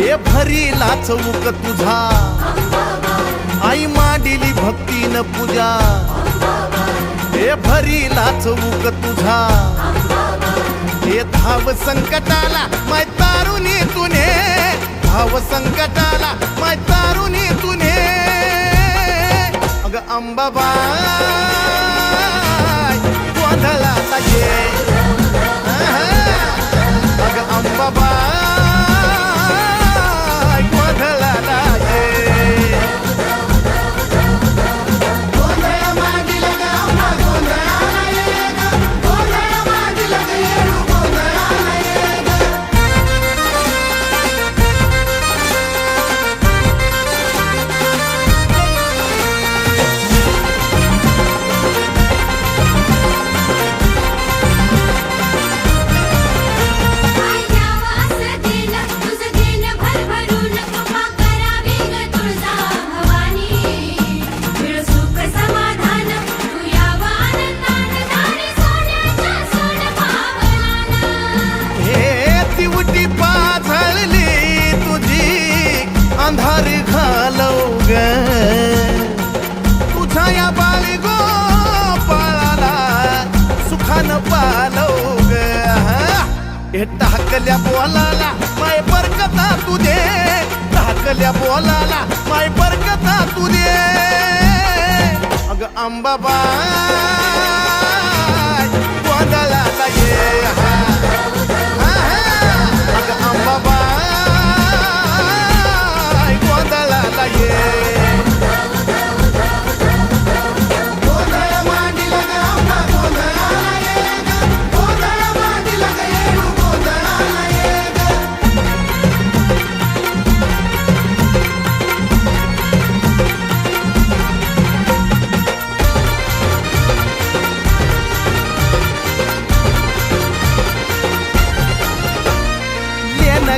हे भरीला चौक तुझा आई मांडिली भक्तीन पूजा हे भरीला चौक तुझा हे धाव संकटाला माय तारुणी तुने धाव संकटाला माय तारुणी तुने अग अंबाबाई गोंधळाला ये अग अंबाबाई गोंधळाला ये अंधारी घालव ग तुझ्या या बाळी गोपाळाला सुखानं पालव ग हे टाकल्या बोलाला माय बरकता तुझे टाकल्या बोलाला माय बरकता तुझे अग अंबाबाई गोंधळाला ये अग अंबाबाई गोंधळाला ये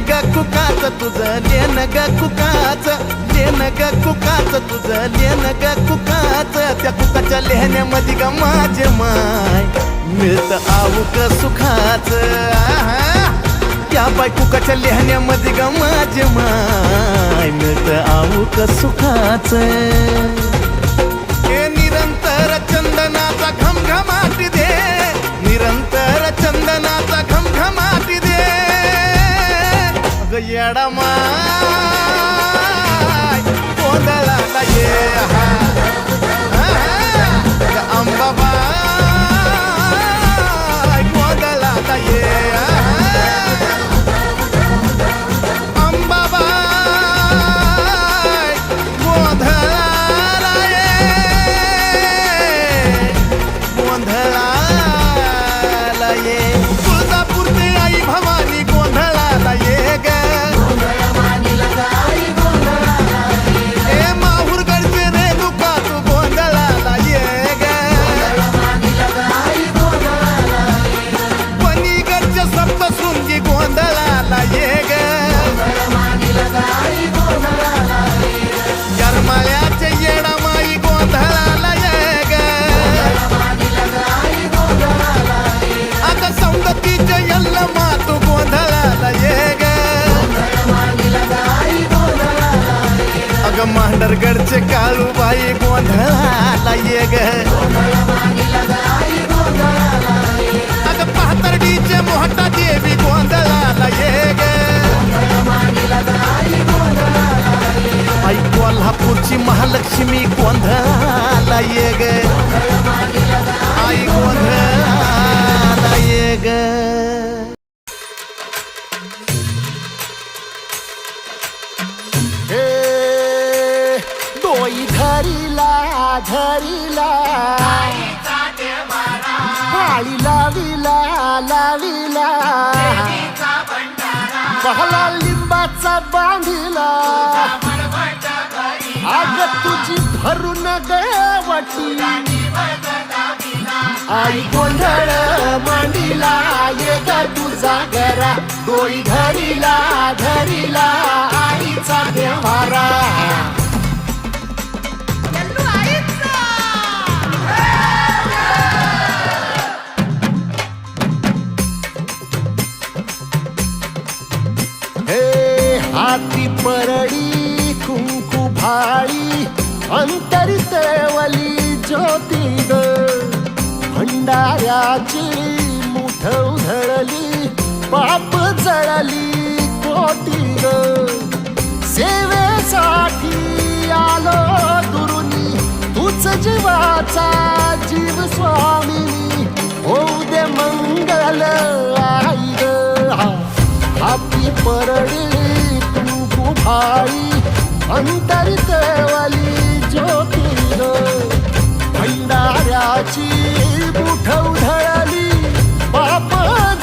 ग कुकाच तुझं लेन ग कुकाच लेन ग कुकाच तुझं लेन ग कुकाच त्या कुकाच्या लेहण्यामध्ये ग माझे माय मिळत आऊक सुखाच त्या बाय कुकाच्या लेहण्यामध्ये ग माझे माय मिळत आऊक सुखाच हे निरंतर चंदनाचा घमघमाट दे निरंतर चंदनाचा घमघमाट दे येडा माय गोंधळाला ये अंबाबाई गोंधळाला ये अंबाबाई गोंधळाला ये गोंधळाला ये तुळजापूरची आई भवानी गोंधळाला ये ग गरमाळ्याचे येडा माई गोंधळाला ये ग आता सौंदतीचे यल्ल मातू गोंधळाला ये ग अग मांडरगडचे काळूबाई गोंधळाला ये ग अग पाथर्डीचे मोहटा देवी गोंधळाला ये ग आई कोल्हापूरची महालक्ष्मी गोंधळाला ये ग आई गोंधळाला ये ग हे डोई धरीला धरीला पाळी लाविला लाविला बहला लिंबाचा बांधिला आग तुझी भरून गवटी आई गोंधळ मांडीला ये ग तुझा घरा डोई धरीला धरीला आईचा देवारा हाती परडी कुंकू भाळी अंतरी तेवली ज्योती ग भंडाऱ्याची मुठ उधळली पाप जळली कोटी ग सेवेसाठी आलो दुरुनी तूच जीवाचा जीव स्वामिनी होऊ दे मंगल आई ग हाती परडी कुंकू भाळी अंतरी तेवली ज्योती ग भंडाऱ्याची मुठ उधळली पाप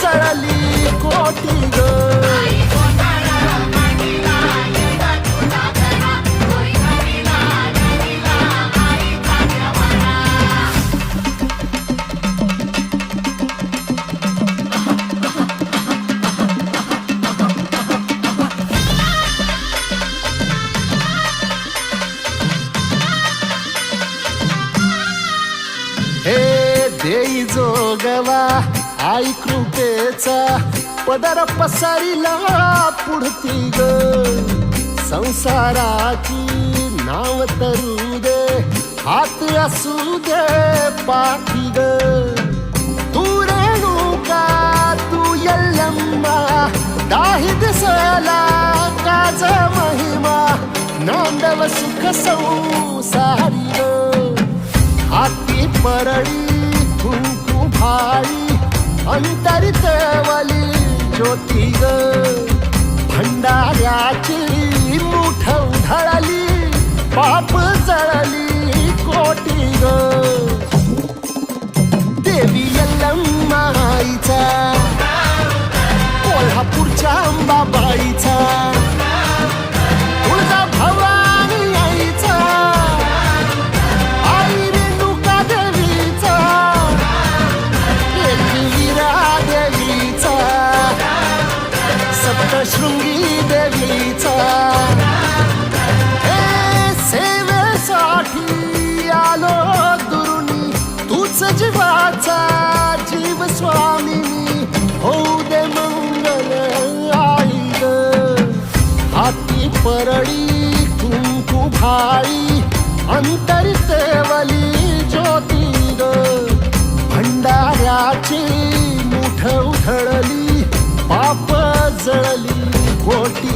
जळली कोटी ग हे देई जोगवा आई कृपेचा पदर पसरिला पुढती ग संसाराची नाव तरू दे हात असू दे पाठी ग तू रेणुका तू यल्लम्मा दाही दिसला काज महिमा नांदव सुख संसारी ग हाती परडी कुंकू भाळी अंतरी तेवली ज्योती ग भंडाऱ्याची मुठ उधळली पाप जळली कोटी ग देवी यल्लम्मा आईचा कोल्हापूरच्या अंबाबाईचा तुळजा भवानी आईचा शृंगी देवीचा हे सेवेसाठी आलो दुरुनी तूच जीवाचा जीव स्वामिनी होऊ दे मंगल आई ग हाती परडी कुंकू भाळी अंतरी तेवली ज्योती ग भंडाऱ्याची मुठ उधळली पाप जळली कोटी